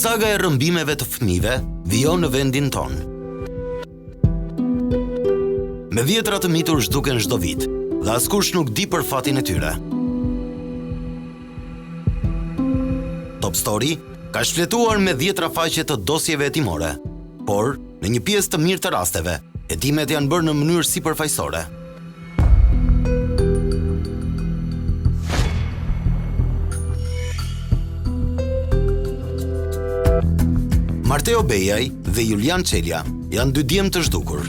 Saga e rrëmbimeve të fëmijëve vijon në vendin tonë. Me dhjetra të mitur zhduken çdo vit dhe askush nuk di për fatin e tyre. Top Story ka shfletuar me dhjetra faqe të dosjeve hetimore, por në një pjesë të mirë të rasteve, hetimet janë bërë në mënyrë sipërfaqësore. Marteo Bejaj dhe Julian Çelja janë dy djemë të zhdukur.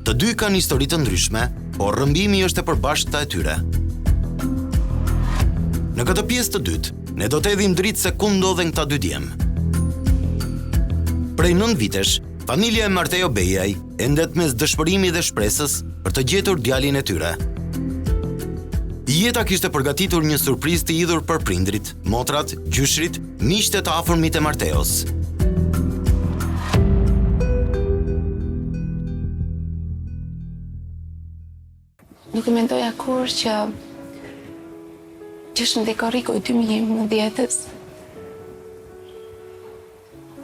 Të dy kanë histori të ndryshme, por rrëmbimi është e përbashkëta e tyre. Në këtë pjesë të dytë, ne do të hedhim dritë se ku ndodhen këta dy djemë. Prej 9 vitesh, familja e Marteo Bejaj endet mes dëshpërimi dhe shpresës për të gjetur djalin e tyre. Jeta kishte përgatitur një surprizë të idhur për prindrit, motrat, gjyshrit, miqtë të afërmit e Marteos. Nuk e mendoja kur që është në dekoriku i 2011-ës.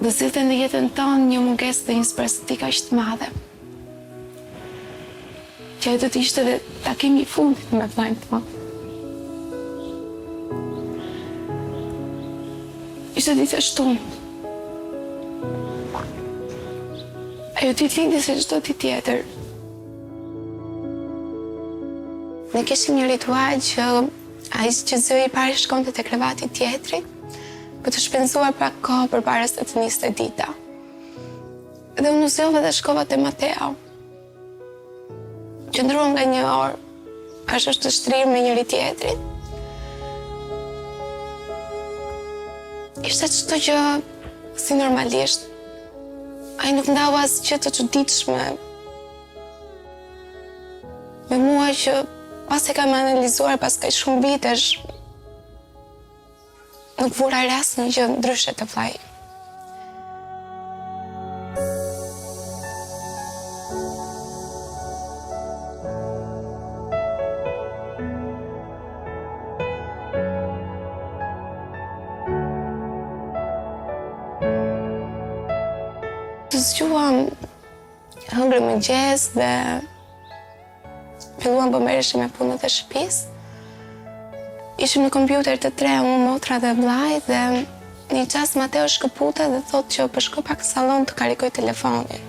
Dhe zilte në jetën tonë një mungesë dhe një spresë kaq të madhe. Që do të ishte dhe takimi i fundit me vllajën tim. Ishte ditë e shtunë. Ajo ditë lindi se çdo ditë tjetër. Ne kishim një ritual që ai që zëri i parë shkonte te krevati tjetrit për të shpenzuar pak kohë përpara se të niste dita. Dhe unë zgjova dhe shkova te Mateo. Qëndruam nga një orë, ashtu të shtrirë me njëri tjetrin. Ishte çdo gjë si normalisht. Ai nuk ndau asgjë të çuditshme. Me mua që pas e kam analizuar pas kaq shumë vitesh, nuk vura re asnjë gjë ndryshe të vllai. Të zgjuam hëngrë mëngjes dhe filluam bëmerreshim me punët e shtëpisë. Ishim në kompjuter të tre, unë, motra dhe vllai, dhe një çast Mateo shkëputa dhe thotë që po shkoj pak në sallon të karikoj telefonin.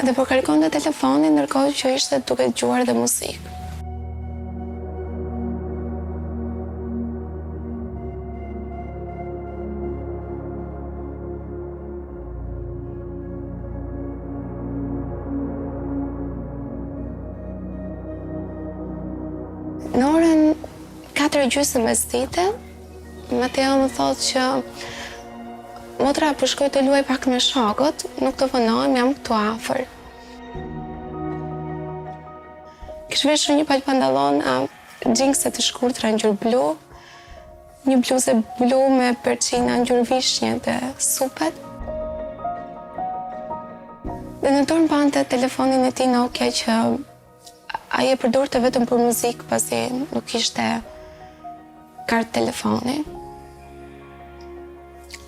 Dhe po karikonte telefonin ndërkohë që ishte duke dëgjuar dhe muzikë. Në orën 4:30 mesdite, Mateo më thotë që motra po shkoj të luaj pak me shokët, nuk të vonohem, jam këtu afër. Kishte veshur një palë pantallona xhinse të shkurtra ngjyrë blu, një bluzë blu me perçina ngjyrë vishnje dhe supet. Dhe në dorë mbante telefonin e tij Nokia që ai e përdorte vetëm për muzikë pasi nuk kishte kartë telefoni.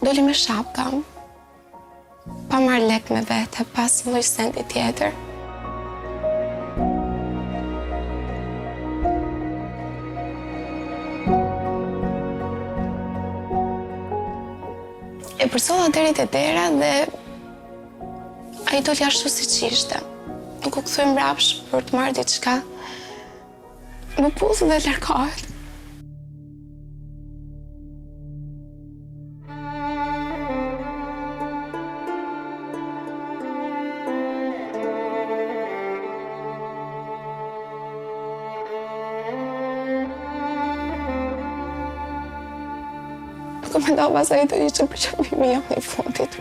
Doli me shapka, pa marrë lek me vete, pas lloj sendi tjetër. E përsolla deri te dera dhe ai doli ashtu siç ishte. Nuk u kthoi mbrapsh për të marrë diçka. Më puzë dhe largohet. Nuk e mendova se ai do ishte përqafimi jam në fundit.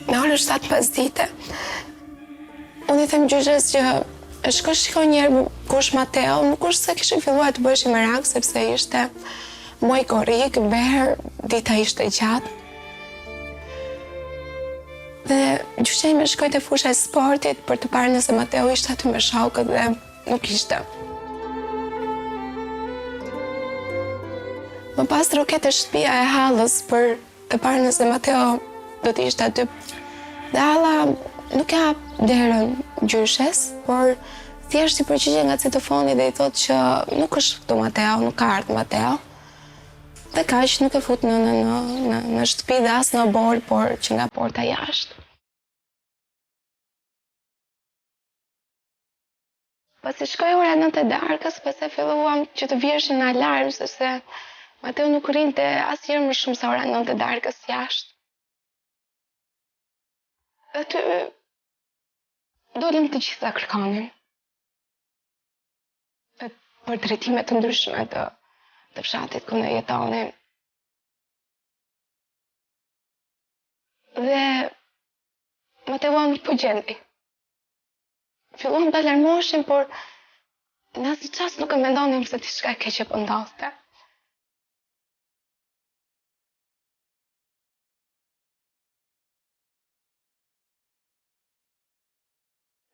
Në orën 7 pas dite, unë i them gjyqës që shko shikoj njerë kush Mateo, nuk është se kishë filluar të bëhesh i merak, sepse ishte muaj korrik, verë, dita ishte gjatë. Dhe gjyqja ime shkoj te fusha e sportit për të parë nëse Mateo ishte aty me shokët dhe nuk ishte. Më pas roket e shtëpia e hallës për të parë nëse Mateo do të ishte aty. Dhe halla nuk ja derën gjyshes, por thjesht i përgjigje nga citofoni dhe i thot që nuk është këtu Mateo, nuk ka ardhur Mateo. Dhe kaq nuk e fut në shtëpi dhe as në bol, por që nga porta jashtë. Pasi shkoj ora 9 e darkës, pastaj filluam që të vjeshin në alarm, sepse Mateo nuk rrinte asnjëherë më shumë se ora 9 e darkës jashtë. Aty dolëm të gjitha kërkonin. Për drejtime të ndryshme të fshatit ku ne jetonin. Dhe Mateo nuk po gjendej. Filluam të alarmoheshin, por në asnjë çast nuk e mendonim se diçka e keqe po ndodhte.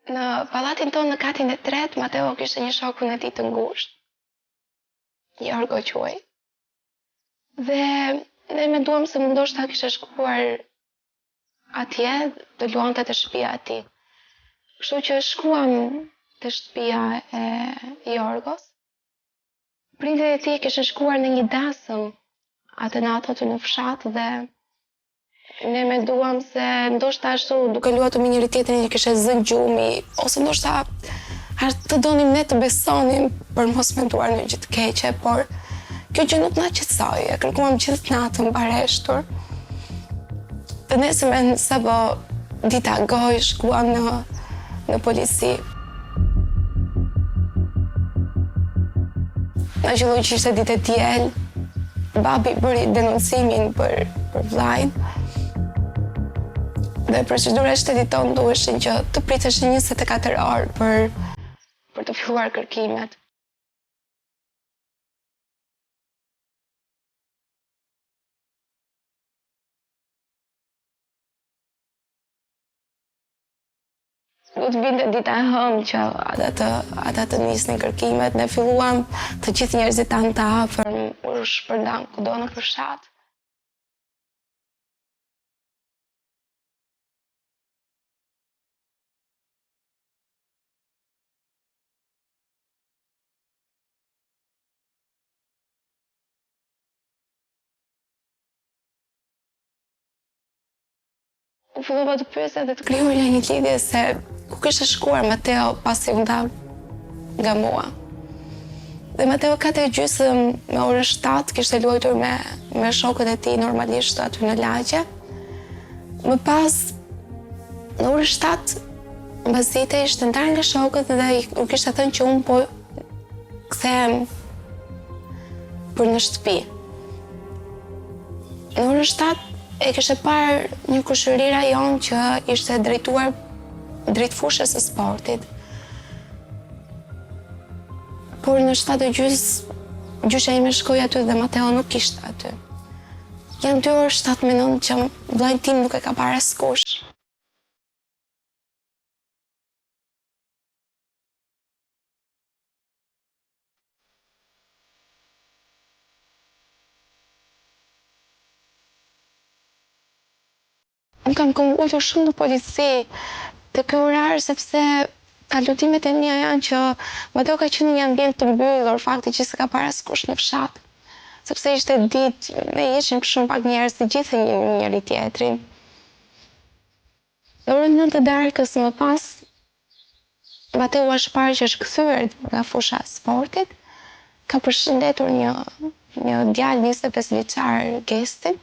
Në pallatin tonë në katin e tretë, Mateo kishte një shokun e tij të ngushtë. Jorgo quaj. Dhe ne menduam se ndoshta kishte shkuar atje të luante te shtëpia e tij. Kështu që shkuam te shtëpia e Jorgos. Prindërit e tij kishin shkuar në një dasëm atë natë aty në fshat dhe ne menduam se ndoshta ashtu duke luajtur me njëri tjetrin i kishte zënë gjumi, ose ndoshta të donim ne të besonim për mos menduar në gjë të keqe, por kjo gjë nuk na qetësoi. E kërkuam gjithë natën bareshtur. Të nesërmen sapo dita goj shkuam në polici. Na qelloi që ishte ditë e diel. Babi bëri denoncimin për vllajin. Dhe procedura e shtetit tonë duheshin që të priteshin 24 orë për të filluar kërkimet. Do të vinte dita e hënë që ata të nisnin kërkimet, ne filluam të gjithë njerëzit tanë të afërm u shpërndan kudo në fshat. U fillova të pyesja dhe të krijoja një lidhje se ku kishte shkuar Mateo pasi u nda nga mua. Dhe Mateo 4:30 me orën 7 kishte luajtur me shokët e tij normalisht aty në lagje. Më pas në orën 7 mbasdite ishte ndarë nga shokët dhe u kishte thënë që unë po kthehem për në shtëpi. Në orën 7 e kishte parë një kushëri rajon që ishte drejtuar drejt fushës së sportit. Por në 7:30 gjyqja ime shkoi aty dhe Mateo nuk ishte aty. Janë 2 orë 7 minutë që vllai tim nuk e ka parë askush. Unë kam konsultuar shumë në polici të ky orar sepse alutimet e mia janë që Mateo ka qenë në një ambient të mbyllur, fakti që s'ka parë askush në fshat. Sepse ishte ditë, ne ishim shumë pak njerëz, të gjithë njëri tjetrin. Në orën 9 të darkës më pas, Mateo është parë që është kthyer nga fusha e sportit, ka përshëndetur një djalë 25 vjeçar gestin.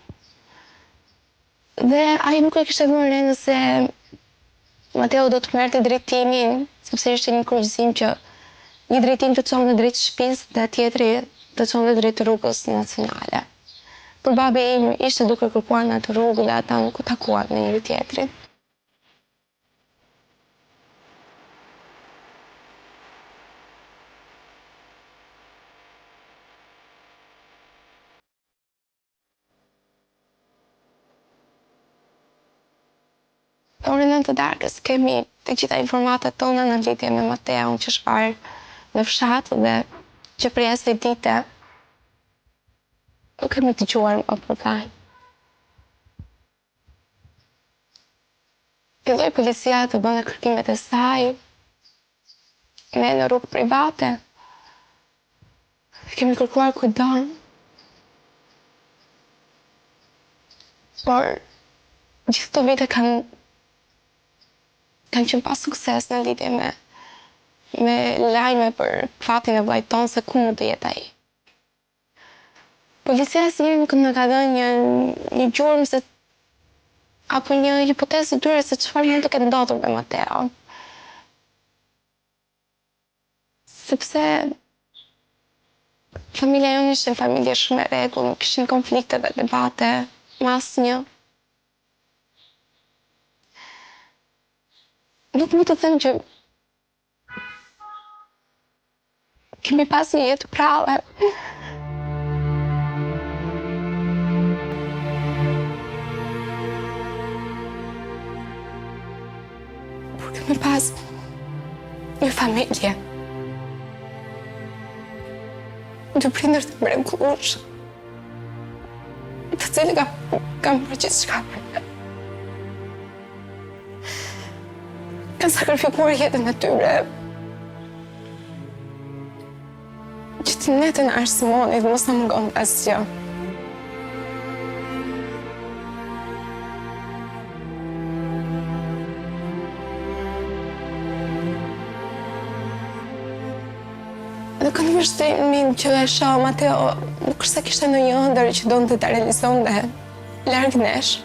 Dhe ai nuk e kishte vënë re nëse Mateo do të merrte drejtimin, sepse ishte një kryqëzim që një drejtim të çonte drejt shtëpisë dhe tjetri të çonte drejt rrugës nacionale. Por babi im ishte duke kërkuar në atë rrugë dhe ata nuk u takuan me njëri tjetrin. orën 9 të darkës kemi të gjitha informatat tona në lidhje me Mateon që shfarë në fshat dhe që prej asaj dite nuk kemi dëgjuar më për taj. Filloi policia të bënte kërkimet e saj, ne në rrugë private, kemi kërkuar kudo. Por gjithë këto vite kanë qenë pa sukses në lidhje me lajme për fatin e vllajt tonë se ku mund të jetë ai. Policia asnjëherë nuk na ka dhënë një gjurmë se apo një hipotezë të tyre se çfarë mund të ketë ndodhur me Mateo. Sepse familja jonë ishte familje shumë e rregull, nuk kishin konflikte dhe debate me asnjë. Nuk mund të them që kemi pas një jetë prave. Por kemi pas një familje. Dy prindër të mrekullueshëm, të cilët kanë bërë gjithçka për ne. Kanë sakrifikuar jetën e tyre që të ne të na arsimonit mos na mungon asgjë. Dhe kanë vështrimin që e shoh Mateo, nuk është se kishte ndonjë ëndër që donte ta realizonte larg nesh.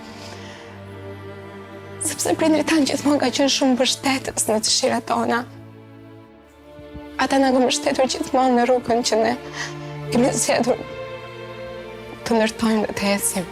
Sepse prindrit tanë gjithmonë ka qenë shumë mbështetës në dëshirat tona. Ata na kanë mbështetur gjithmonë në rrugën që ne kemi zgjedhur të ndërtojmë dhe të ecim.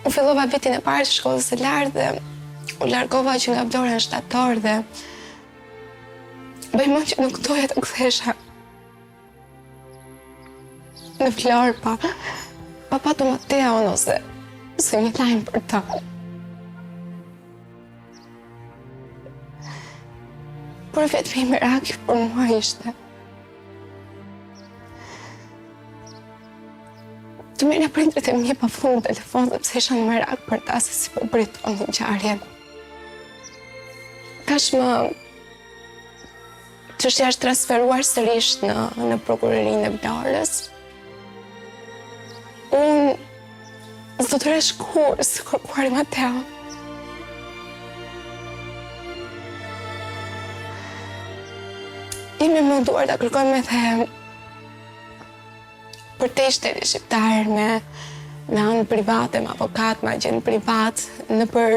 U fillova vitin e parë të shkollës së lartë dhe u largova që nga Vlora në shtator dhe bëj mend që nuk doja të kthehesha në Vlorë pa patur Mateon ose një lajm për ta. Por vetëm i mirakli për mua ishte të merrja prindrit e mi pa fund në telefon sepse isha në merak për ta se si po priton një ngjarje. Tashmë çështja është transferuar sërish në prokurorinë e Vlorës. Unë do të resh kur së kërkuar Mateo. Jemi munduar ta kërkojmë edhe për te shteti shqiptar me anë private, me avokat, me agent privat, në për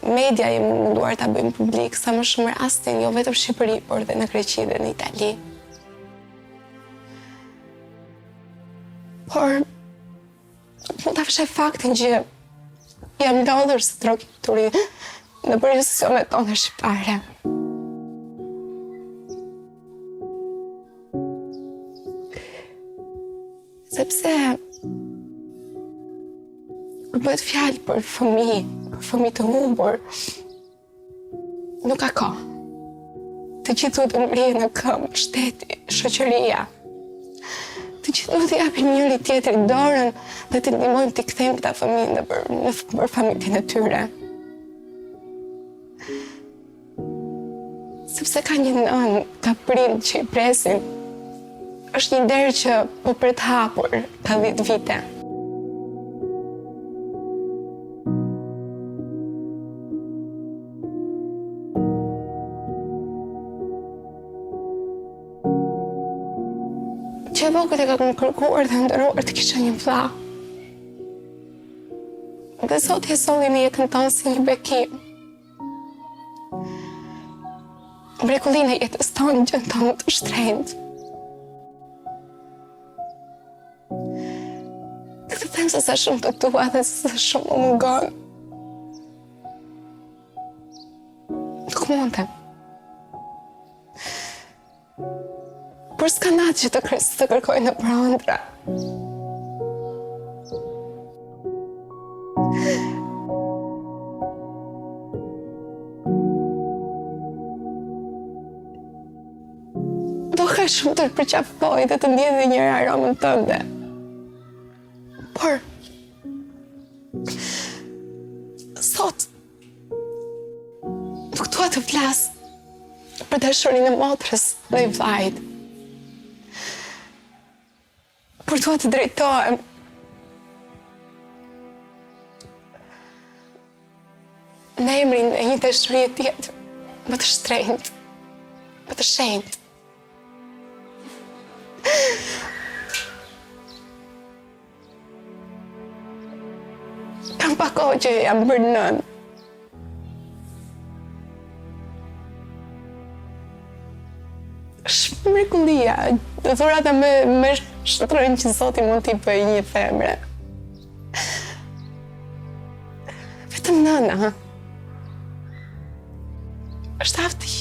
media jemi munduar ta bëjmë publik sa më shumë rastin, jo vetëm në Shqipëri, por dhe në Greqi dhe në Itali. Por mund ta fshej faktin që jam lodhur së trokituri në për institucionet tona shqiptare. Sepse kur bëhet fjalë për fëmijë të humbur, nuk ka kohë. Të gjithë duhet të ngrihen në këmbë, shteti, shoqëria. Të gjithë duhet të japin njëri tjetrit dorën dhe të ndihmojmë të kthejmë këta fëmijë për familjen e tyre. Sepse ka një nënë, ka prind që i presin. Është një derë që po pret hapur ka 10 vite. Që e vogël e ka kërkuar dhe ndëruar të kisha një vlla. Dhe Zoti e solli në jetën tonë si një bekim. Mrekullinë e jetës tonë gjën tonë të shtrenjtë. Këtë them se sa shumë të tua dhe se sa shumë më mungon. Nuk mundem. Por s'ka natë që të kërkoj në prandra. Do ka shumë të përqafoj dhe të ndjedhe njëra aromën tënde. Por, sot, nuk dua të flas për dashurinë e motrës dhe i vllajt. Por dua të drejtohem në emrin e një dashurie tjetër, më të shtrenjtë, më të shenjtë. Kam pak kohë që jam bërë nën. Është mrekullia, dhurata me shtrojnë që Zoti mund t'i bëjë një femre. Vetëm nëna. Është aftë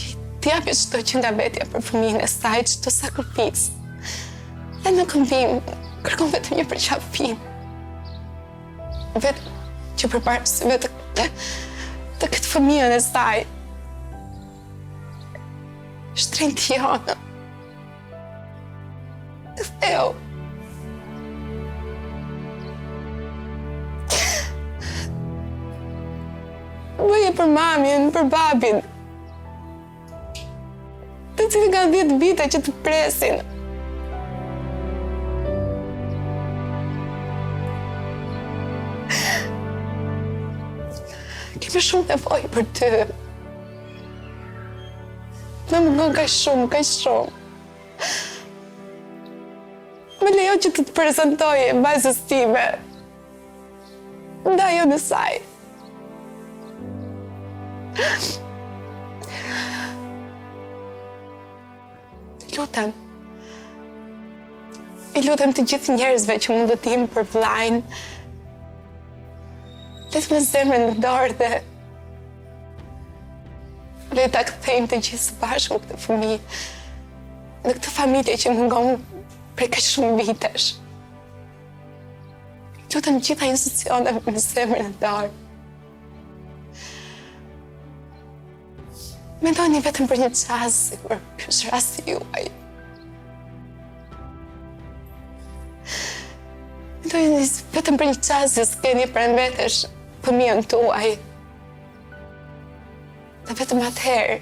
t'i japë çdo që nga vetja për fëmijën e saj, çdo sakrificë. Dhe në këmbim, kërkon vetëm një përqafim. Vetëm që përpara syve të këtë fëmijën e saj. Shtrenjtë jonë. Theo. Bëje për mamin, për babin. Të cilë kanë 10 vite që të presin. Kemi shumë nevojë për ty. Më mungon kaq shumë. Më lejo që të prezentoj e bazës time. Ndaj unë saj. I lutem të gjithë njerëzve që mund të tim për vllajin. Le të më zemrën në dorë dhe le ta kthejmë të gjithë së bashku këtë fëmijë në këtë familje që mungon prej kaq shumë vitesh. Lutem gjitha institucionet me zemrën në dorë. Mendoni vetëm për një çast, sikur ky është rasti juaj. Mendoni vetëm për një çast që s'keni pranë vetesh fëmijën tuaj. Dhe vetëm atëherë,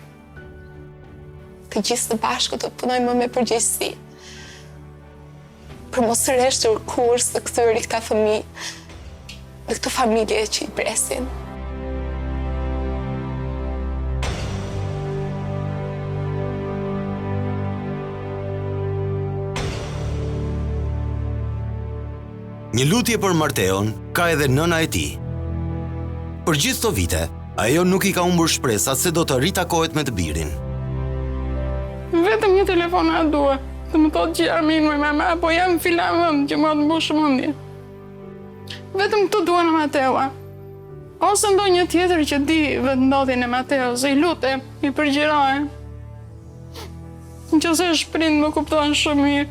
të gjithë së bashku të punojmë me përgjegjësi për mos rreshtur kurrë të kthyer këta fëmijë në këtë familje që i presin. Një lutje për Marteon ka edhe nëna e tij. Për gjithë këto vite, ajo nuk i ka humbur shpresat se do të ritakohet me të birin. Vetëm një telefonat dua, të më thotë që jam mirë me mama, apo jam filan vend që më të mbush mendje. Vetëm këtë dua në Mateua. Ose ndonjë tjetër që di vendodhjen e Mateos, i lutem, i përgjirohem. Nëse shprind më kupton shumë mirë.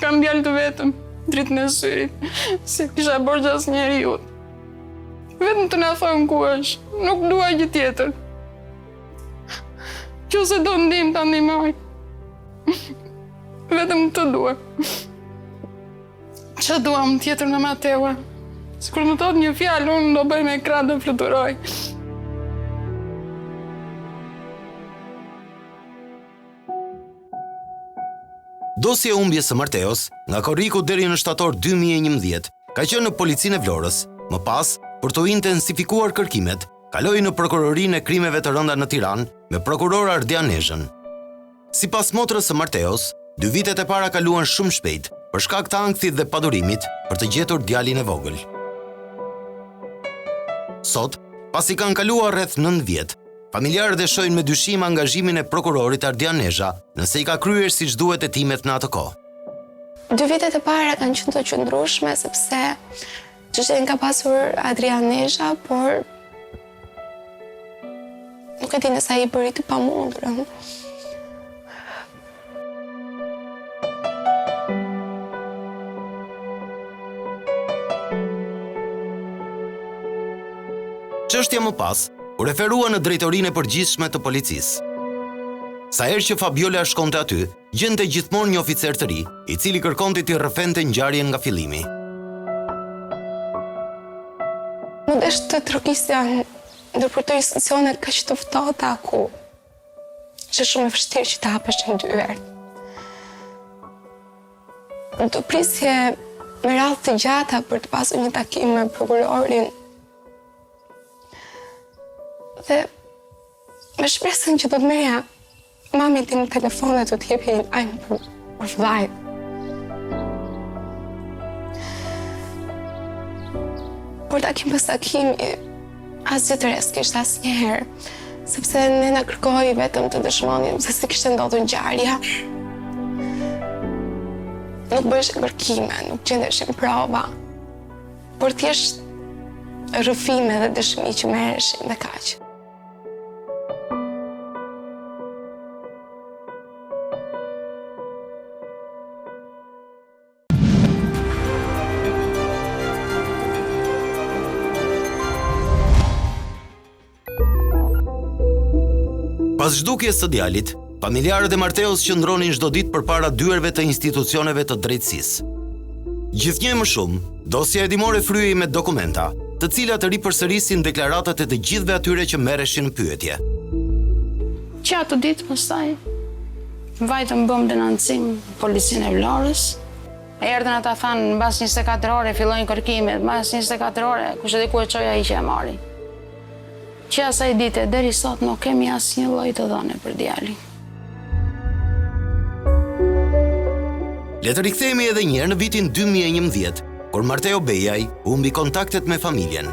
Kam djalë të vetëm, dritën e syrit, se kisha borxh asnjëriu. Vetëm të na thonë ku është, nuk dua gjë tjetër. Qose do ndihmë ta ndihmoj. Vetëm këtë dua. Që dua më tjetër në Mateua? Sikur më thot një fjalë, unë do bëj me ekran dhe fluturoj. Dosja e humbjes së Marteos, nga korriku deri në shtator 2011, ka qenë në policinë e Vlorës. Më pas, për të intensifikuar kërkimet, kaloi në prokurorinë e krimeve të rënda në Tiranë me prokuror Ardian Nezhën. Sipas motrës së Marteos, 2 vitet e para kaluan shumë shpejt për shkak të ankthit dhe padurimit për të gjetur djalin e vogël. Sot, pasi kanë kaluar rreth 9 vjet, familjarët e shohin me dyshim angazhimin e prokurorit Ardian Nezha, nëse i ka kryer siç duhet hetimet në atë kohë. 2 vitet e para kanë qenë të qëndrueshme sepse çështjen ka pasur Adrian Nesha, por nuk e di nëse ai bëri të pamundurën. Çështja më pas u referua në drejtorinë e përgjithshme të policisë. Sa herë që Fabiola shkonte aty, gjente gjithmonë një oficer të ri, i cili kërkonte t'i rrëfente ngjarjen nga fillimi. Më desh të trokisja ndërpërtoj institucione kaq të ftohta ku që shumë e vështirë që të hapesh në dyer. Do prisje me radhë të gjata për të pasur një takim me prokurorin. Dhe me shpresën që do të merja mami tim në telefonet të t'jepi një ajmë për vllajt. Por takim pas takimi, asgjë të re s'kishte asnjëherë, sepse nëna kërkoi vetëm të dëshmonin se si kishte ndodhur ngjarja. Nuk bëheshin kërkime, nuk gjendeshin prova, por thjesht rrëfime dhe dëshmi që merreshin dhe kaq. Pas zhdukjes së djalit, familjarët e Marteos qëndronin çdo ditë përpara dyerve të institucioneve të drejtësisë. Gjithnjë më shumë, dosja hetimore fryhej me dokumenta, të cilat ripërsërisin deklaratat e të gjithëve atyre që merreshin në pyetje. Që atë ditë pastaj vajtëm bëm denancim policinë e Vlorës. Erdhën ata thanë mbas 24 ore fillojnë kërkimet, mbas 24 ore kush e di ku e çoi ai që e mori. Që asaj dite, deri sot nuk kemi asnjë lloj të dhënë për djalin. Le të rikthehemi edhe një herë në vitin 2011, kur Marteo Bejaj humbi kontaktet me familjen.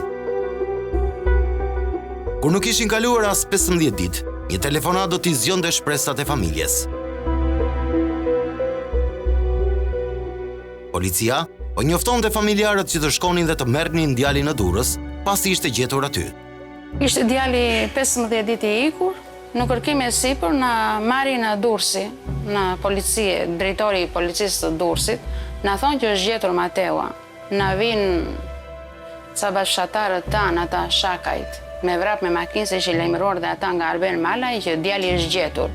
Kur nuk ishin kaluar as 15 ditë, një telefonat do t'i zgjonte shpresat e familjes. Policia po njoftonte familjarët që të shkonin dhe të merrnin djalin në Durrës, pasi ishte gjetur aty. Ishte djali 15 ditë i ikur, në kërkime sipër na marri në Durrësi, në policie, drejtori i policisë të Durrësit, na thonë që është gjetur Mateua. Na vinë ca bashkëtarët tanë, ata shakajt, me vrap me makinë se ishin lajmëruar dhe ata nga Arben Malaj që djali është gjetur.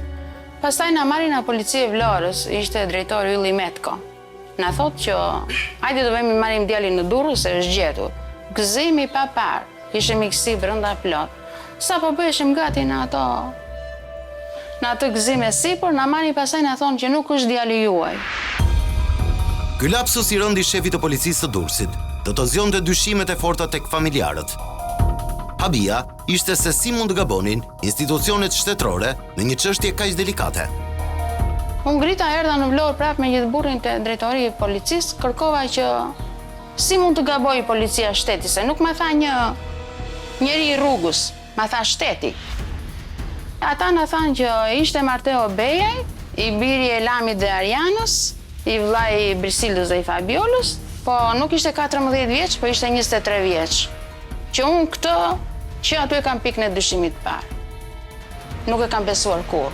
Pastaj na marri në policie Vlorës, ishte drejtori Ylli Metko. Na thotë që hajde do vemi marrim djalin në Durrës se është gjetur. Gëzimi pa parë. Ishte mikësi brenda plot. Sa po bëheshim gati në atë gëzime sipër, na marrin pastaj na thonë që nuk është djali juaj. Ky lapsus i rëndi shefit të policisë të Durrësit, do të zgjonte dyshimet e forta tek familjarët. Habia ishte se si mund të gabonin institucionet shtetërore në një çështje kaq delikate. Unë grita erdha në Vlorë prapë me gjithë burrin të drejtori i policisë, kërkova që si mund të gaboj policia shteti, se nuk më tha njeri i rrugës, ma tha shteti. Ata në thanë që ishte Marteo Bejaj, i biri e Lamit dhe Arianës, i vllai i Brisildës dhe i Fabiolës, po nuk ishte 14 vjeç, po ishte 23 vjeç. Që unë këtë, që aty e kam pikë në dyshimit parë. Nuk e kam besuar kur.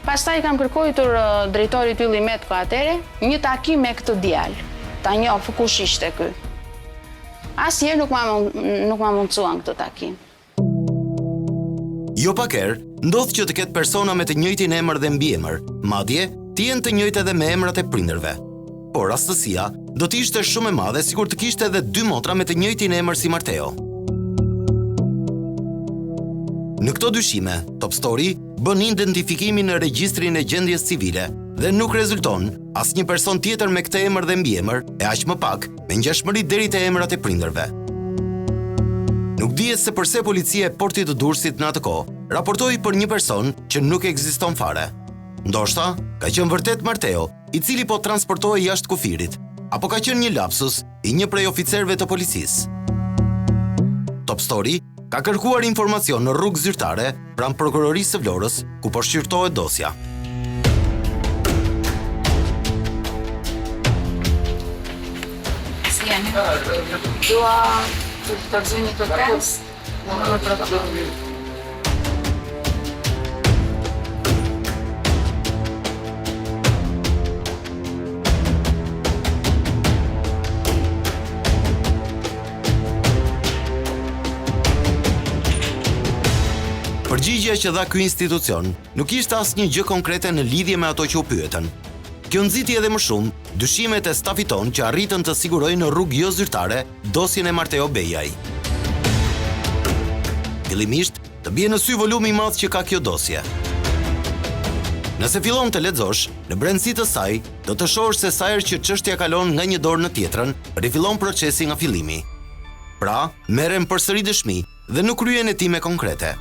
Pastaj kam kërkojtur drejtorit Ylli Metko atere, një takim me këtë djalë, ta njoh kush ishte ky. Asnjëherë nuk ma mundsuan këtë takim. Jo pak herë, ndodh që të ketë persona me të njëjtin emër dhe mbiemër, madje të jenë të njëjtë edhe me emrat e prindërve. Por rastësia do të ishte shumë e madhe sikur të kishte edhe 2 motra me të njëjtin emër si Marteo. Në këto dyshime, Top Story bën identifikimin në regjistrin e gjendjes civile dhe nuk rezulton asnjë person tjetër me këtë emër dhe mbiemër, e aq më pak me ngjashmëri deri te emrat e prindërve. Nuk dihet se përse policia e portit të Durrësit në atë kohë raportoi për një person që nuk ekziston fare. Ndoshta ka qenë vërtet Marteo, i cili po transportohej jashtë kufirit, apo ka qenë një lapsus i një prej oficerëve të policisë. Top Story ka kërkuar informacion në rrugë zyrtare pranë prokurorisë së Vlorës, ku po shqyrtohet dosja. Dua të përgjini të test, në në të Përgjigja që dha ky institucion nuk ishte asnjë gjë konkrete në lidhje me ato që u pyetën. Kjo nxiti edhe më shumë dyshimet e stafit tonë që arritën të sigurojnë në rrugë jo zyrtare dosjen e Marteo Bejaj. Fillimisht, të bie në sy volumi i madh që ka kjo dosje. Nëse fillon të lexosh, në brendësi të saj, do të shohësh se sa herë që çështja kalon nga një dorë në tjetrën, rifillon procesi nga fillimi. Pra, merren përsëri dëshmi dhe nuk kryen hetime konkrete.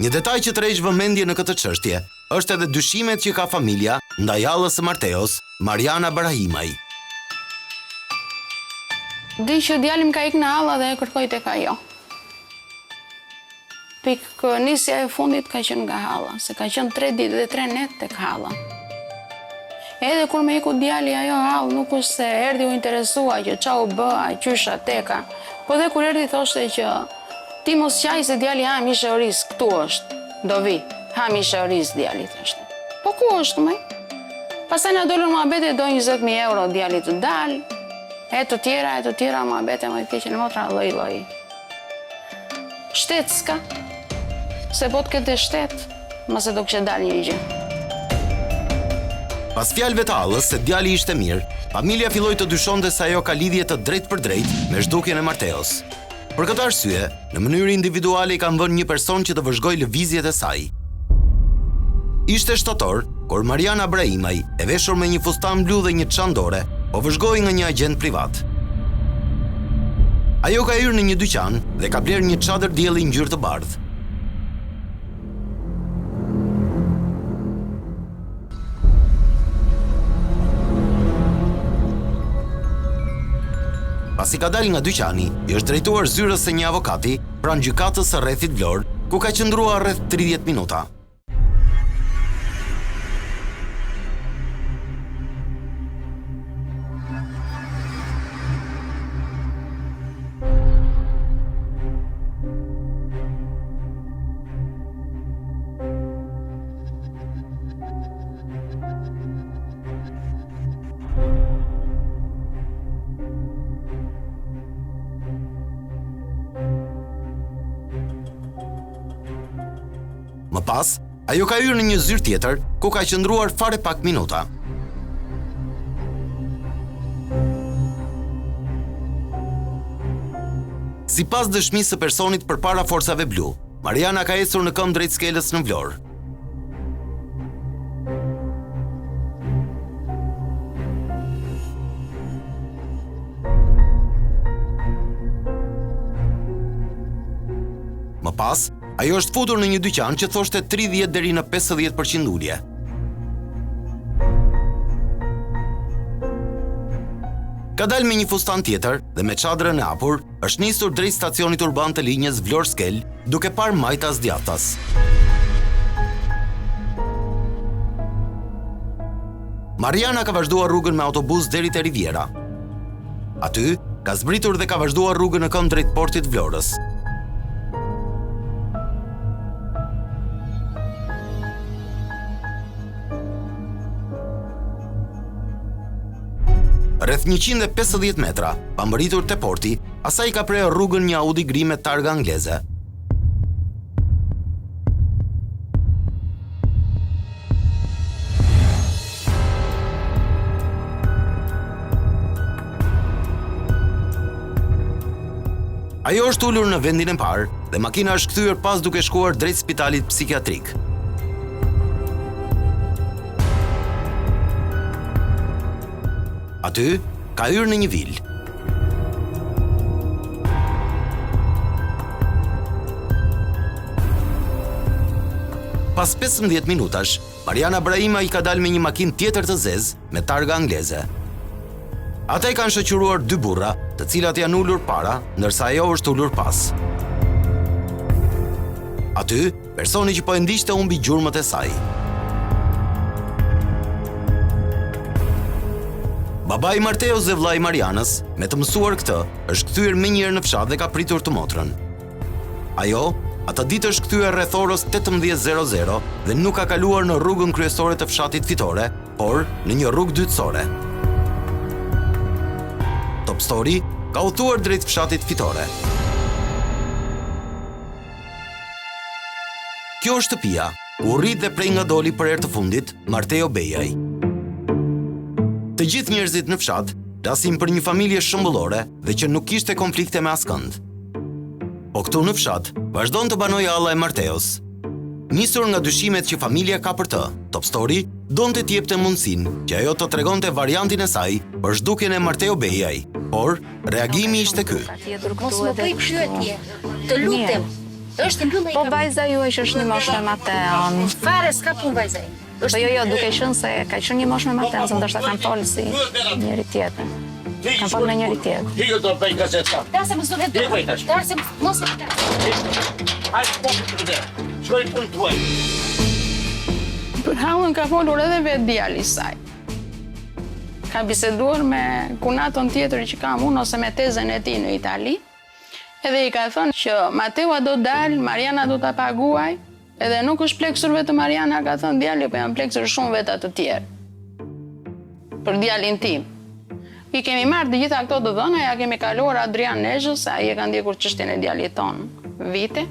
Një detaj që tërheq vëmendje në këtë çështje është edhe dyshimet që ka familja ndaj hallës së Marteos, Mariana Brahimaj. Di që djalim ka ikë në halla dhe e kërkoj tek ajo. Pikë nisja e fundit ka qenë nga halla, se ka qenë 3 ditë dhe 3 net tek halla. Edhe kur me iku djali ajo hallë, nuk është se erdhi u interesua që qa u bëa, qysha teka, po dhe kur erdhi thoshte që ti mos qaj se djali ha mishe oris, këtu është, do vi, ha mishe oris djali, thashtë. Po ku është, me? Pastaj na dolën muhabete do 20.000 euro djali të dalë, e të tjera muhabete më të keqen motra lloj. Shtet s'ka, se po të kete shtet, mase do kështë dalë një gjë. Pas fjalëve të hallës se djali ishte mirë, familja filloi të dyshonte se ajo ka lidhje të drejtë për drejtë me zhdukjen e Marteos. Për këtë arsye, në mënyrë individuale i kanë vënë një person që të vëzhgojë lëvizjet e saj. Ishte shtator, kur Mariana Brahimaj, e veshur me një fustan blu dhe një çandore, po vëzhgoi nga një agent privat. Ajo ka hyrë në një dyqan dhe ka bler një çadër dielli ngjyrë të bardhë. Pasi ka dalë nga dyqani, i është drejtuar zyrës së një avokati pranë gjykatës së rrethit Vlorë, ku ka qëndruar rreth 30 minuta. Më pas, ajo ka hyrë në një zyrë tjetër, ku ka qëndruar fare pak minuta. Sipas dëshmisë së personit përpara forcave blu, Mariana ka ecur në këmbë drejt skelës në Vlorë. Më pas, ajo është futur në një dyqan që thoshte 30 deri në 50% ulje. Ka dalë me një fustan tjetër dhe me çadrën e hapur, është nisur drejt stacionit urban të linjës Vlorë-Skel, duke parë majtas djathtas. Mariana ka vazhduar rrugën me autobus deri te Riviera. Aty ka zbritur dhe ka vazhduar rrugën në këmbë drejt portit Vlorës. Rreth 150 metra, pa mbërritur te porti, asaj ka prerë rrugën një Audi gri me targa angleze. Ajo është ulur në vendin e parë dhe makina është kthyer pas duke shkuar drejt spitalit psikiatrik. Aty, ka hyrë në një vilë. Pas 15 minutash, Mariana Brahimaj ka dalë me një makinë tjetër të zezë me targa angleze. Ata i kanë shoqëruar 2 burra, të cilat janë ulur para, ndërsa ajo është ulur pas. Aty, personi që po e ndiqte humbi gjurmët e saj. Babai i Marteos dhe vllai i Marianës, me të mësuar këtë, është kthyer menjëherë në fshat dhe ka pritur të motrën. Ajo, ata ditë është kthyer rreth orës 18:00 dhe nuk ka kaluar në rrugën kryesore të fshatit Fitore, por në një rrugë dytësore. Top Story ka udhëtuar drejt fshatit Fitore. Kjo është shtëpia ku rrit dhe prej nga doli për herë të fundit Marteo Bejaj. Të gjithë njerëzit në fshat flasin për një familje shëmbullore dhe që nuk kishte konflikte me askënd. Po këtu në fshat vazhdon të banojë alla e Marteos. Nisur nga dyshimet që familja ka për të, Top Story donte t'i jepte mundësinë që ajo të tregonte variantin e saj për zhdukjen e Marteo Bejaj, por reagimi ishte ky. Mos më bëj pyetje. Të lutem. Është mbyllë. Po vajza juaj që është një moshë me Mateon. Fare s'ka punë vajza. Po jo, duke qenë se ka qenë një moshë me Mateon, se ndoshta kanë folë si njëri tjetër. Kanë folë me njëri tjetër. Io do bëj gazeta. Dasë mos do vetë. Dasë mos e ka. Hajde po të dhe. Shkoj punë tuaj. Për hallën ka folur edhe vetë djali i saj. Ka biseduar me kunaton tjetër që kam unë ose me tezën e tij në Itali. Edhe i ka thënë që Mateo do dalë, Mariana do ta paguaj, edhe nuk është pleksur vetëm Mariana, ka thënë djali, po janë pleksur shumë veta të tjerë. Për djalin tim. I kemi marrë të gjitha këto të dhëna, ja kemi kaluar Adrian Nezhës, ai e ka ndjekur çështjen e djalit ton vite.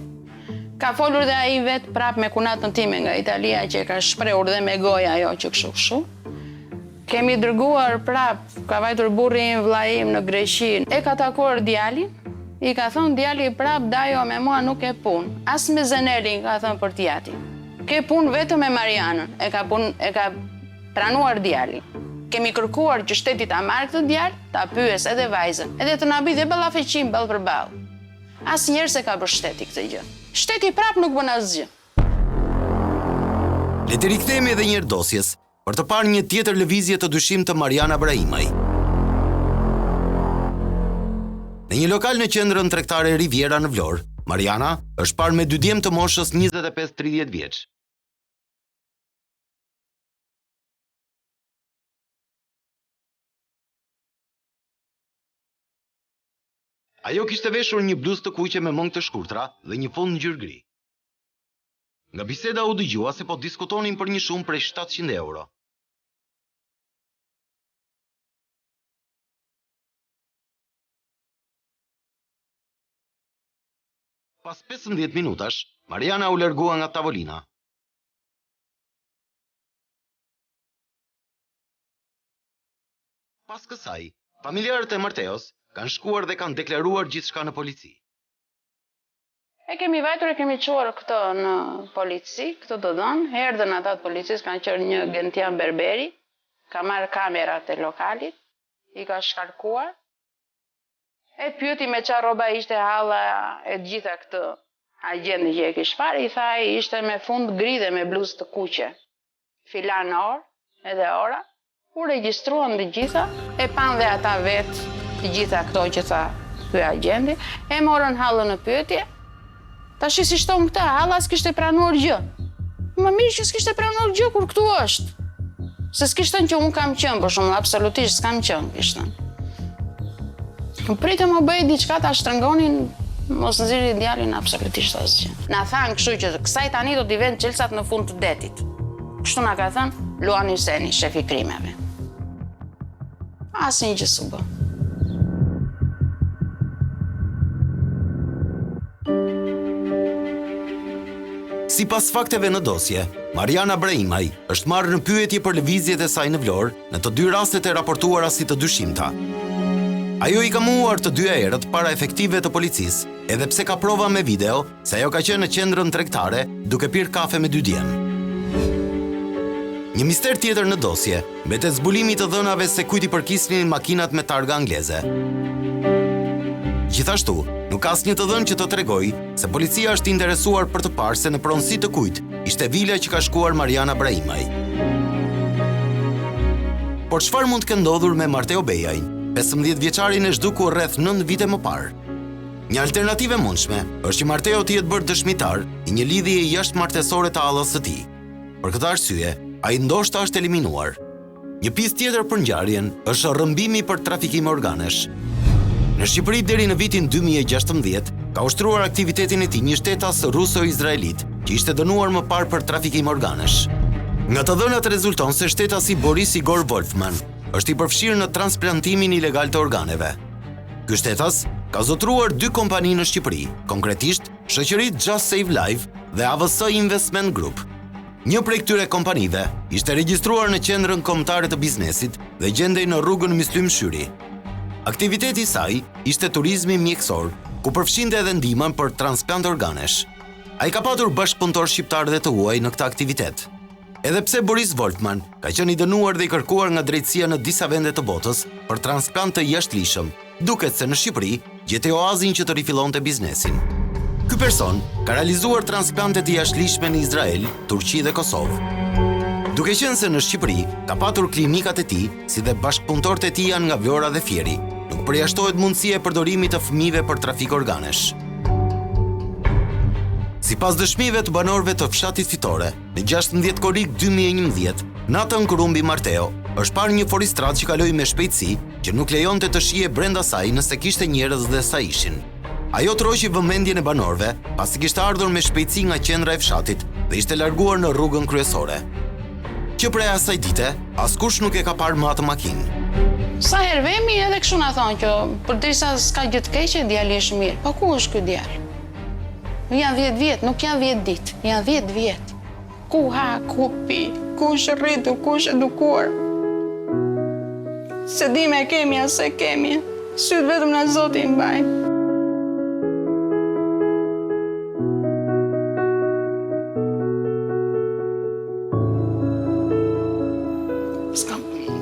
Ka folur dhe ai vetë prap me kunatën time nga Italia që e ka shprehur dhe me gojë ajo që kështu. Kemi dërguar prap, ka vajtur burri im vllai im në Greqi, e ka takuar djalin. I ka thonë djali prap dajo me mua nuk e punë, as me Zenelin ka thënë për t'jati. Ke punë vetëm me Marianën, e ka pranuar djali. Kemi kërkuar që shteti ta marrë këtë djalë, ta pyes edhe vajzën, edhe të na bëj dhe ballafaqim ball për ball. Asnjëherë se ka bërë shteti këtë gjë. Shteti prap nuk bën asgjë. Le të rikthehemi edhe një herë dosjes për të parë një tjetër lëvizje të dyshim të Mariana Brahimaj. Në një lokal në qendrën tregtare Riviera në Vlorë, Mariana është parë me dy djem të moshës 25-30 vjeç. Ajo kishte veshur një bluzë të kuqe me mëngë të shkurtra dhe një fund ngjyrë gri. Nga biseda u dëgjua se po diskutonin për një shumë prej 700 euro. Pas 15 minutash, Mariana u largua nga tavolina. Pas kësaj, familjarët e Marteos kanë shkuar dhe kanë deklaruar gjithçka në polici. E kemi vajtur e kemi çuar këto në polici, këto të dhënë, erdhën ata të policisë, kanë qenë një Gentian Berberi, ka marrë kamerat e lokalit, i ka shkarkuar. E pyeti me çfarë rroba ishte halla e gjitha këtë agjendi që e kish parë, i tha ai ishte me fund gri dhe me bluzë të kuqe. Filan orë edhe ora, u regjistruan të gjitha, e pan dhe ata vetë të gjitha këto që tha ky agjendi, e morën hallën në pyetje. Tash si shton këtë, halla s'kishte pranuar gjë. Më mirë që s'kishte pranuar gjë kur këtu është. Se s'kishten që unë kam qenë, për shumë, absolutisht s'kam qenë, kishten. Pritë më bëjë diçka ta shtrëngonin, mos nxirri djalin absolutisht asgjë. Na thanë kështu që kësaj tani do t'i vënë çelësat në fund të detit. Kështu na ka thënë Luani Seni, shefi krimeve. Asnjë gjë s'u bë. Sipas fakteve në dosje, Mariana Brahimaj është marrë në pyetje për lëvizjet e saj në Vlorë në të dy rastet e raportuara si të dyshimta. Ajo i ka muar të dyja herët para efektive të policisë, edhe pse ka prova me video se ajo ka qenë në qendrën tregtare duke pirë kafe me dy djem. Një mister tjetër në dosje mbetet zbulimi të dhënave se kujt i përkisnin makinat me targa angleze. Gjithashtu, nuk ka asnjë të dhënë që të tregojë se policia është interesuar për të parë se në pronësi të kujt ishte vila që ka shkuar Mariana Brahimaj. Por çfarë mund të ketë ndodhur me Marteo Bejajin, 15 vjeçarin e zhdukur rreth 9 vite më parë? Një alternativë e mundshme është që Marteo të jetë bërë dëshmitar i një lidhjeje jashtëmartesore të hallës së tij. Për këtë arsye, ai ndoshta është eliminuar. Një pjesë tjetër për ngjarjen është rrëmbimi për trafikim organesh. Në Shqipëri deri në vitin 2016 ka ushtruar aktivitetin e tij një shtetas ruso-izraelit që ishte dënuar më parë për trafikim organesh. Nga të dhënat rezulton se shtetasi Boris Igor Wolfman është i përfshirë në transplantimin ilegal të organeve. Ky shtetas ka zotruar 2 kompani në Shqipëri, konkretisht shoqëritë Just Save Life dhe AVS Investment Group. Një prej këtyre kompanive ishte regjistruar në qendrën kombëtare të biznesit dhe gjendej në rrugën Myslim Shyri. Aktiviteti i saj ishte turizmi mjekësor, ku përfshinte edhe ndihmën për transplant organesh. Ai ka patur bashkëpunëtor shqiptar dhe të huaj në këtë aktivitet. Edhe pse Boris Wolfman ka qenë i dënuar dhe i kërkuar nga drejtësia në disa vende të botës për transplant të jashtëligjshëm, duket se në Shqipëri gjeti oazin që të rifillonte biznesin. Ky person ka realizuar transplantet e jashtëligjshme në Izrael, Turqi dhe Kosovë. Duke qenë se në Shqipëri ka patur klinikat e tij, si dhe bashkëpunëtorët e tij janë nga Vlora dhe Fieri, nuk përjashtohet mundësia e përdorimit të fëmijëve për trafik organesh. Sipas dëshmive të banorëve të fshatit Fitore, në 16 korrik 2011, Nathan Kurumbi Marteo është parë një foristrat që kaloi me shpejtësi që nuk lejonte të shije brenda saj nëse kishte njerëz dhe sa ishin. Ajo troqi vëmendjen e banorëve pasi kishte ardhur me shpejtësi nga qendra e fshatit dhe ishte larguar në rrugën kryesore. Që prej asaj dite, askush nuk e ka parë më atë makinë. Sa herë vemi edhe kështu na thonë që përderisa s'ka gjë të keqe, djali është mirë. Po ku është ky djalë? Janë 10 vjet, nuk janë 10 ditë, janë 10 vjet. Ku ha, ku pi, ku është rritur, ku është edukuar. Se di me kemi, as se kemi. Sytë vetëm në Zoti i mbajnë.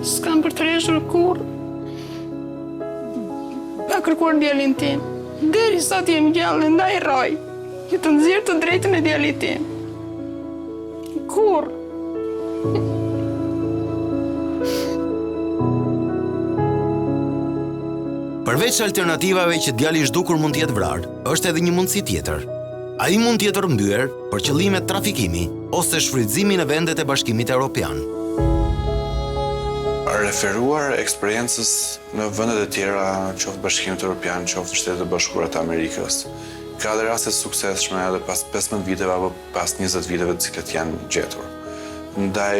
S'kam për të rreshur kur. Pa kërkuar djalin tim. Deri sa ti jem gjallë, ndaj roj. Që të nxjerr të drejtën e djalit tim. Kur? Përveç alternativave që djali i zhdukur mund të jetë vrarë, është edhe një mundësi tjetër. Ai mund të jetë rrëmbyer për qëllime trafikimi ose shfrytëzimi në vendet e Bashkimit Evropian. Referuar eksperiencës në vendet e tjera, qoftë Bashkimit Evropian, qoftë Shtetet e Bashkuara të Amerikës, ka dhe raste suksesshme edhe pas 15 viteve apo pas 20 viteve të cilët janë gjetur. Ndaj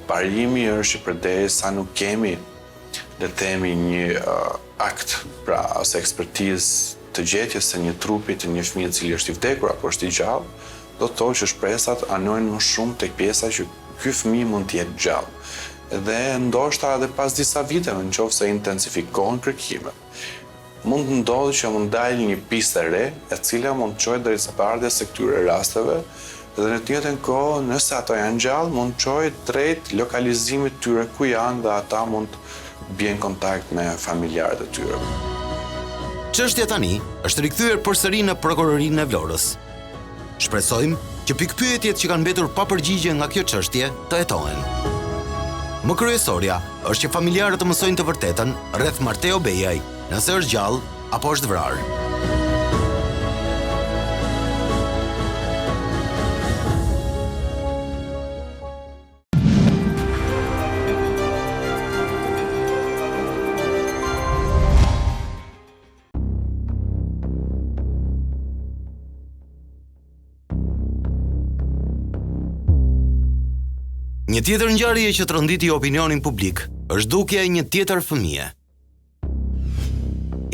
parimi është që përderisa nuk kemi le të themi një akt, pra ose ekspertizë të gjetjes së një trupi të një fëmijë i cili është i vdekur apo është i gjallë, do të thotë që shpresat anojnë më shumë tek pjesa që ky fëmijë mund të jetë gjallë. Dhe ndoshta edhe pas disa viteve, nëse intensifikohen kërkimet, mund të ndodhë që mund dalë një pistë e re, e cila mund të çojë drejt sipardhjes së këtyre rasteve, dhe në të njëjtën kohë, nëse ato janë gjallë, mund të çojë drejt lokalizimit të tyre ku janë dhe ata mund të bien kontakt me familjarët e tyre. Çështja tani është rikthyer përsëri në prokurorinë e Vlorës. Shpresojmë që pikpyetjet që kanë mbetur pa përgjigje nga kjo çështje të hetohen. Më kryesorja është që familjarët të mësojnë të vërtetën rreth Marteo Bejaj, nëse është gjallë apo është vrarë. Një tjetër ngjarje që tronditi opinionin publik është dukja e një tjetër fëmije.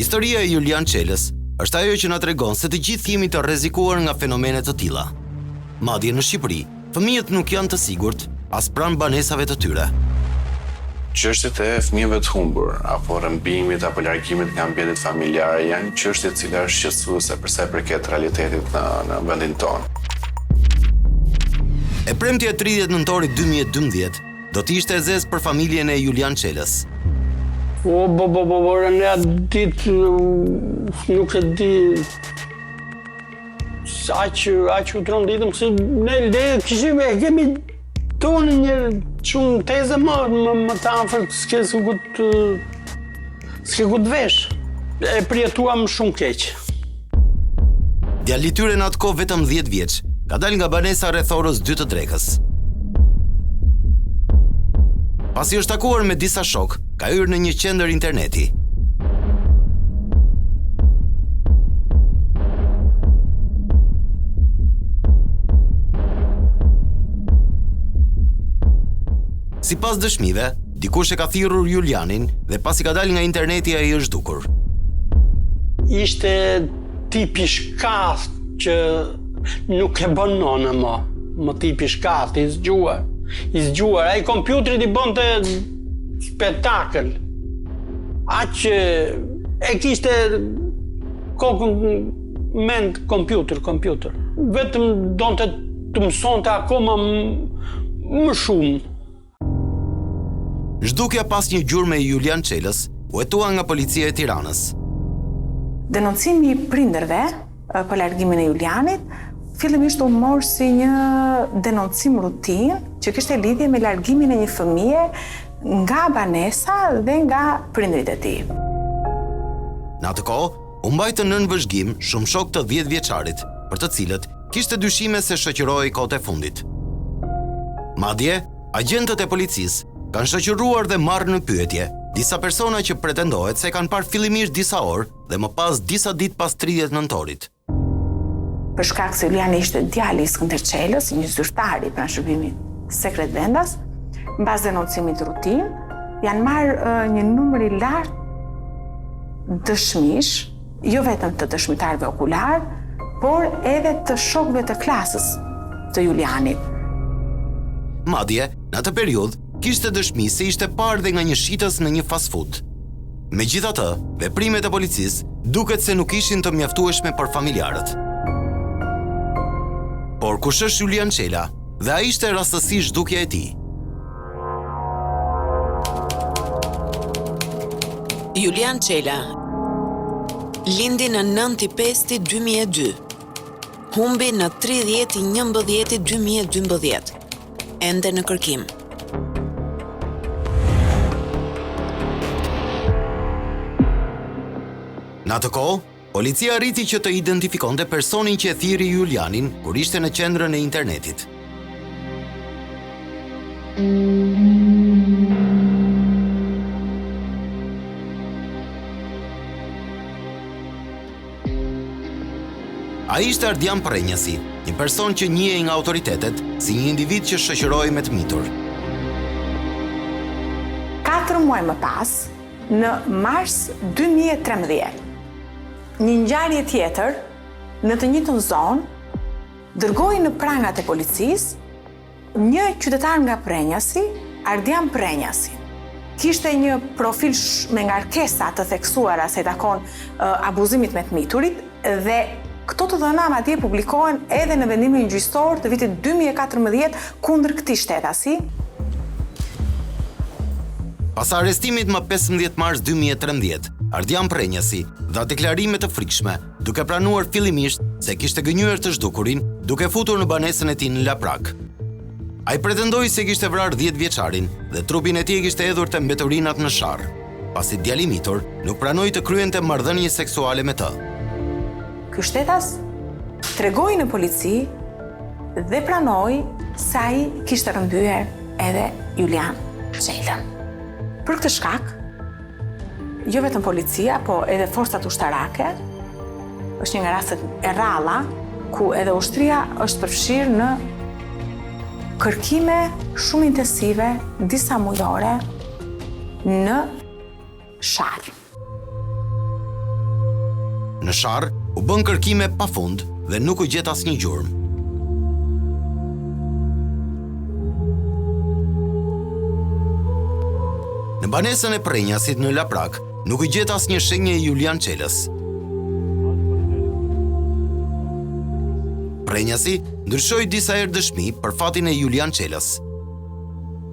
Historia e Julian Çelës është ajo që na tregon se të gjithë jemi të rrezikuar nga fenomene të tilla. Madje në Shqipëri, fëmijët nuk janë të sigurt as pranë banesave të tyre. Çështjet e fëmijëve të humbur apo rrëmbimit apo largimit nga ambientet familjare janë çështje që është shqetësuese për sa i përket realitetit në vendin tonë. E premtja 30 nëntorit 2012 do të ishte e zezë për familjen e Julian Çelës. Në atë ditë nuk e di aq u tronditëm se ne kemi tonë një shumë teze më të afërt s'ke ku të vesh. E përjetuam shumë keq. Djali i tyre në atë kohë vetëm 10 vjeç, ka dalë nga banesa rreth orës 2 të drekës. Pasi është takuar me disa shok, ka hyrë në një qendër interneti. Sipas dëshmive, dikush e ka thirrur Julianin dhe pasi ka dalë nga interneti ai është zhdukur. Ishte tipi shkath që nuk e bën nona më tipi shkath, i zgjuar. Ai kompjuterit i bënte spektakël. Aq e kishte kokën mend kompjuter. Vetëm donte të mësonte akoma më shumë. Zhdukja pas një gjurmë e Julian Çelës u hetua nga policia e Tiranës. Denoncimi i prindërve për largimin e Julianit fillimisht u mor si një denoncim rutinë që kishte lidhje me largimin e një fëmie nga banesa dhe nga prindrit e tij. Në atë kohë, u mbajtë nën vëzhgim shumë shok të 10 vjeçarit, për të cilët kishte dyshime se shoqëroi kohët e fundit. Madje, agjentët e policisë kanë shoqëruar dhe marrë në pyetje disa persona që pretendohet se kanë parë fillimisht disa orë dhe më pas disa ditë pas 30 nëntorit. Për shkak se Juliani ishte djali i Skënder Çelës, një zyrtar i pranë sekret vendas, mbas denoncimit rutinë, janë marrë një numër i lartë dëshmish, jo vetëm të dëshmitarëve okular, por edhe të shokëve të klasës të Julianit. Madje, në atë periudhë, kishte dëshmi se ishte parë dhe nga një shitës në një fast food. Megjithatë, veprimet e policisë duket se nuk ishin të mjaftueshme për familjarët. Por kush është Julian Çela dhe a ishte rastësisht zhdukja e tij? Julian Çela lindi në 9/5/2002. Humbi në 30/11/2012. Ende në kërkim. Në atë kohë, policia arriti që të identifikonte personin që e thirri Julianin kur ishte në qendrën e internetit. Ai ishte Ardian Prenjasi, një person që njihej nga autoritetet si një individ që shoqëroi me të mitur. 4 muaj më pas, në mars 2013, një ngjarje tjetër në të njëjtën zonë dërgoi në prangat e policisë një qytetar nga Prenjasi, Ardian Prenjasi. Kishte një profil me ngarkesa të theksuara se takon abuzimit me të miturit dhe këto të dhëna madje publikohen edhe në vendimin gjyqësor të vitit 2014 kundër këtij shtetasi. Pas arrestimit më 15 mars 2013, Ardian Prenjasi dha deklarime të frikshme, duke pranuar fillimisht se kishte gënjur të zhdukurin duke futur në banesën e tij në Laprak. Ai pretendoi se kishte vrarë 10 vjeçarin dhe trupin e tij kishte hedhur te mbeturinat në sharr, pasi djali i mitur nuk pranoi të kryente marrëdhënie seksuale me të. Ky shtetas tregoi në polici dhe pranoi se ai kishte rrëmbyer edhe Julian Çelën. Për këtë shkak, jo vetëm policia, po edhe forcat ushtarake, është një nga rastet e rralla ku edhe ushtria është përfshirë në kërkime shumë intensive, disa mujore, në sharr. Në sharr u bën kërkime pafund dhe nuk u gjet asnjë gjurmë. Në banesën e Prenjasit në Laprak nuk u gjet asnjë shenjë e Julian Çelës. Prenjasi ndryshoi disa herë dëshmi për fatin e Julian Çelës.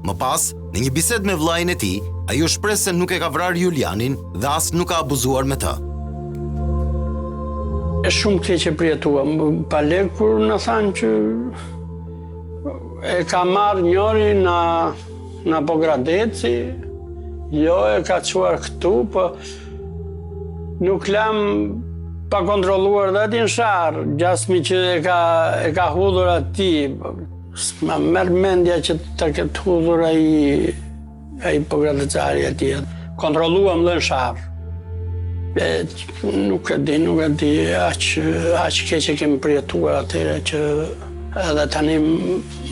Më pas, në një bisedë me vllain e tij, ai u shpreh se nuk e ka vrarë Julianin dhe as nuk ka abuzuar me të. Shumë keqe përjetua, pa lek kur në thanë që e ka marrë njëri në Pogradeci, jo e ka quar këtu, po nuk lam pa kontrolluar dhe ati në sharë, gjasmi që e ka hudhur ati, s'ma merr mendja që ta ketë hudhur ai ai pogradecari e tjetë. Kontrolluam dhe në sharë. Nuk e di, aq keq e kemi përjetuar atyre që edhe tani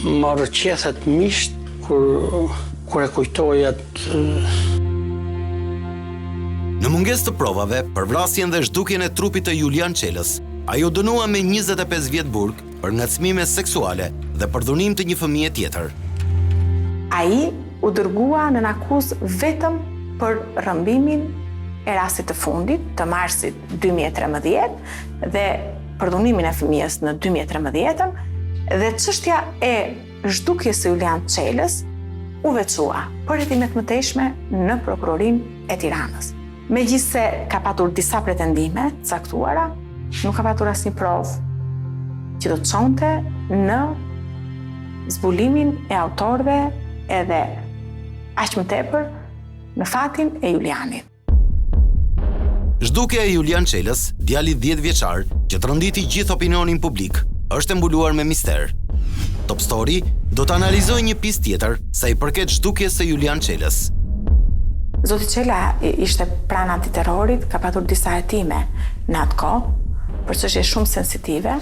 marrë qethet misht kur e kujtoj atë. Në mungesë të provave për vrasjen dhe zhdukjen e trupit të Julian Çelës, ai u dënua me 25 vjet burg për ngacmime seksuale dhe për dhunim të një fëmije tjetër. Ai u dërgua në akuzë vetëm për rrëmbimin e rastit të fundit, të marsit 2013 dhe për dhunimin e fëmijës në 2013 dhe çështja e zhdukjes së Julian Çelës u veçua për hetimet mëtejshme në prokurorinë e Tiranës. Megjithse ka patur disa pretendime caktuara, nuk ka patur asnjë provë që do të çonte në zbulimin e autorëve edhe aq më tepër në fatin e Julianit. Zhdukja e Julian Çelës, djali 10 vjeçar, që tronditi gjithë opinionin publik, është mbuluar me mister. Top Story do të analizojë një pjesë tjetër sa i përket zhdukjes së Julian Çelës. Zoti Çela ishte pranë antiterrorit, ka patur disa hetime në atë kohë, për çështje shumë sensitive.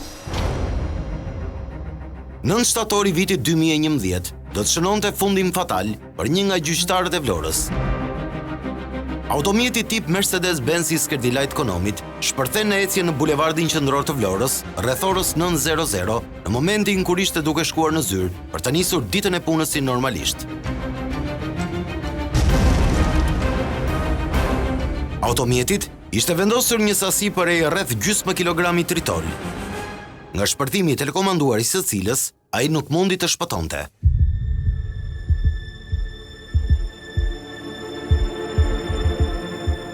9 shtator i vitit 2011 do të shënonte fundin fatal për një nga gjyqtarët e Vlorës. Automjeti tip Mercedes-Benz i Skërdilajt Konomit shpërthen në ecje në bulevardin qendror të Vlorës rreth orës 9:00 në momentin kur ishte duke shkuar në zyrë për të nisur ditën e punës si normalisht. Automjetit ishte vendosur një sasi përej rreth gjysmë kilogrami tritol. Nga shpërtimi i telekomanduar i së cilës, ai nuk mundi të shpëtonte.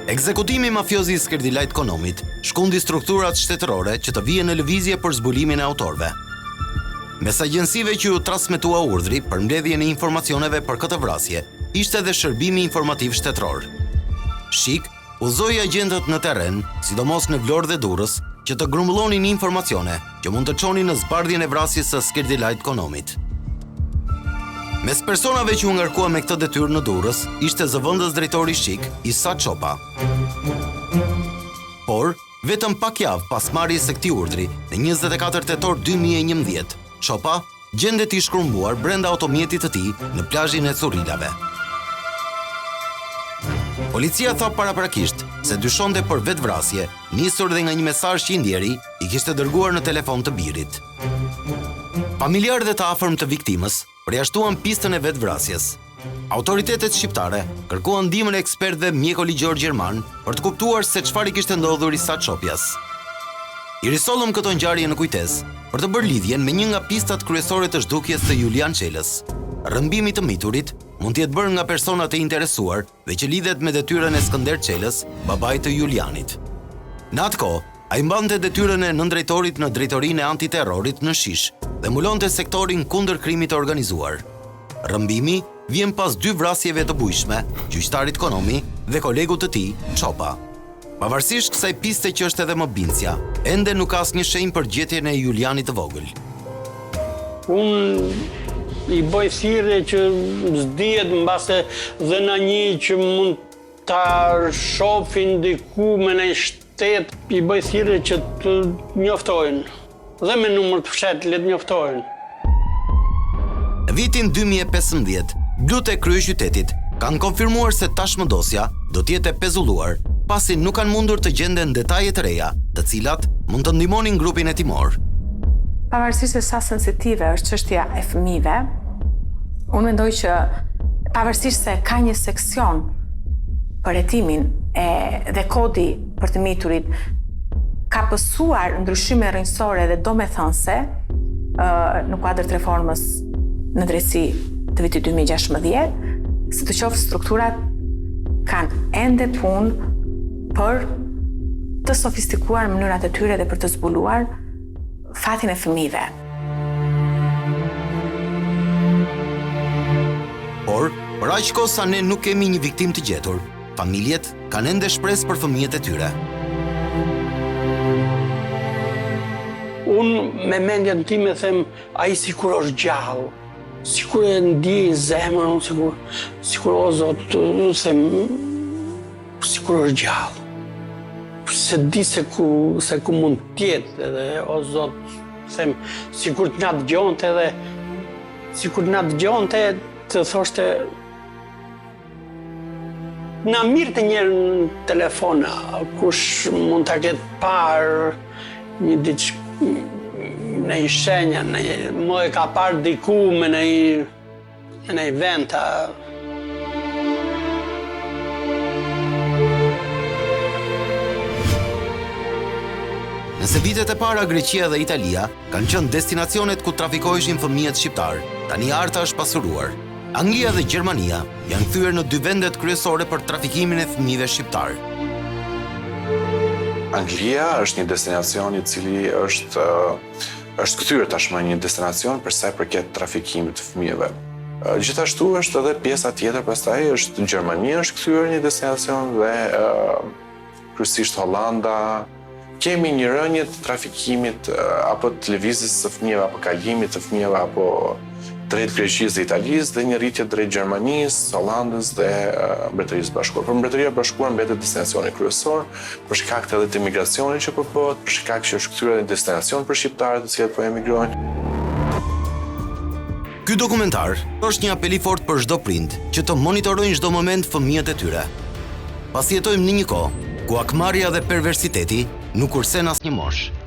Ekzekutimi mafiozi i Skërdilajt Konomit shkundi strukturat shtetërore që të vijen në lëvizje për zbulimin e autorëve. Mes agjensive që u transmetua urdhri për mbledhjen e informacioneve për këtë vrasje, ishte edhe shërbimi informativ shtetëror. Shik udhëzoi agjentët në terren, sidomos në Vlorë dhe Durrës, që të grumbullonin informacione që mund të çonin në zbardhjen e vrasjes së Skërdilajt Konomit. Mes personave që u ngarkua me këtë detyrë në Durrës, ishte zëvendës drejtori Shik, Isa Çopa. Por, vetëm pak javë pas marrjes së këtij urdhri, në 24 tetor 2011, Çopa gjendet i shkrumbuar brenda automjetit të tij në plazhin e Currilave. Policia tha paraprakisht se dyshonte për vetvrasje, nisur dhe nga një mesazh që i ndjeri i kishte dërguar në telefon të birit. Familjarët e të afërm të viktimës përjashtuan pistën e vetvrasjes. Autoritetet shqiptare kërkuan ndihmën e ekspertëve mjekoligjor gjerman për të kuptuar se çfarë i kishte ndodhur Isa Çopjas. I risollëm këto ngjarje në kujtesë për të bërë lidhjen me një nga pistat kryesore të zhdukjes së Julian Çelës. Rrëmbimi të miturit mund të jetë bërë nga personat e interesuar dhe që lidhet me detyrën e Skënder Çelës, babait të Julianit. Në atë kohë, ai mbante detyrën e nëndrejtorit në drejtorinë e antiterrorit në Shish dhe mbulonte sektorin kundër krimit të organizuar. Rrëmbimi vjen pas 2 vrasjeve të bujshme, gjyqtarit Konomi dhe kolegut të tij, Çopa. Pavarësisht kësaj piste që është edhe më bindsja, ende nuk ka asnjë shenjë për gjetjen e Julianit të vogël. Unë i bëj thirrje që s'dihet mbase dhe na një që mund ta shohin diku me në shtet, i bëj thirrje që të njoftojnë. Dhe me numër të fshat le të njoftojnë. Në vitin 2015, blut e kryeqytetit kanë konfirmuar se tashmëdosja do të jetë e pezulluar, pasi nuk kanë mundur të gjenden detaje të reja, të cilat mund të ndihmonin grupin e timor. Pavarësisht se sa sensitive është çështja e fëmijëve, unë mendoj që pavarësisht se ka një seksion për hetimin dhe kodi për të miturit ka pësuar ndryshime rrënjësore dhe domethënëse në kuadër të reformës në drejtësi të vitit 2016, si të qoftë strukturat kanë ende punë për të sofistikuar mënyrat e tyre dhe për të zbuluar fatin e fëmijëve. Por, për aq kohë sa ne nuk kemi një viktim të gjetur, familjet kanë ende shpresë për fëmijët e tyre. Unë me mendjen time them ai sikur është gjallë. sikur e ndjej zemrën, sikur o Zot, sikur është gjallë. Se di se ku mund tjetë edhe, o Zot, sikur të nga dëgjonte edhe, sikur të nga dëgjonte të thoshte, na mirë të njerë në telefon, kush mund të ketë parë një diçka, në i shenja, më e ka parë diku me në i venta. Nëse vitet e para Greqia dhe Italia kanë qenë destinacionet ku trafikoheshin fëmijët shqiptar, tani arta është pasuruar. Anglia dhe Gjermania janë kthyer në dy vendet kryesore për trafikimin e fëmijëve shqiptar. Anglia është një destinacion i cili është kthyer tashmë një destinacion për sa i përket trafikimit të fëmijëve. Gjithashtu është edhe pjesa tjetër, pastaj është Gjermania është kthyer një destinacion dhe kryesisht Hollanda. Kemi një rënje të trafikimit apo të lëvizjes së fëmijëve apo kalimit të fëmijëve apo drejt Greqisë dhe Italisë dhe një rritje drejt Gjermanisë, Hollandës dhe Mbretërisë Bashkuar. Por Mbretëria e Bashkuar mbetet destinacioni kryesor për shkak të edhe të emigracionit që po bëhet, për shkak që është kthyer një destinacion për shqiptarët të cilët po emigrojnë. Ky dokumentar është një apel i fortë për çdo prind që të monitorojnë çdo moment fëmijët e tyre. Pasi jetojmë në një kohë ku akmarrja dhe perversiteti nuk kursen asnjë moshë.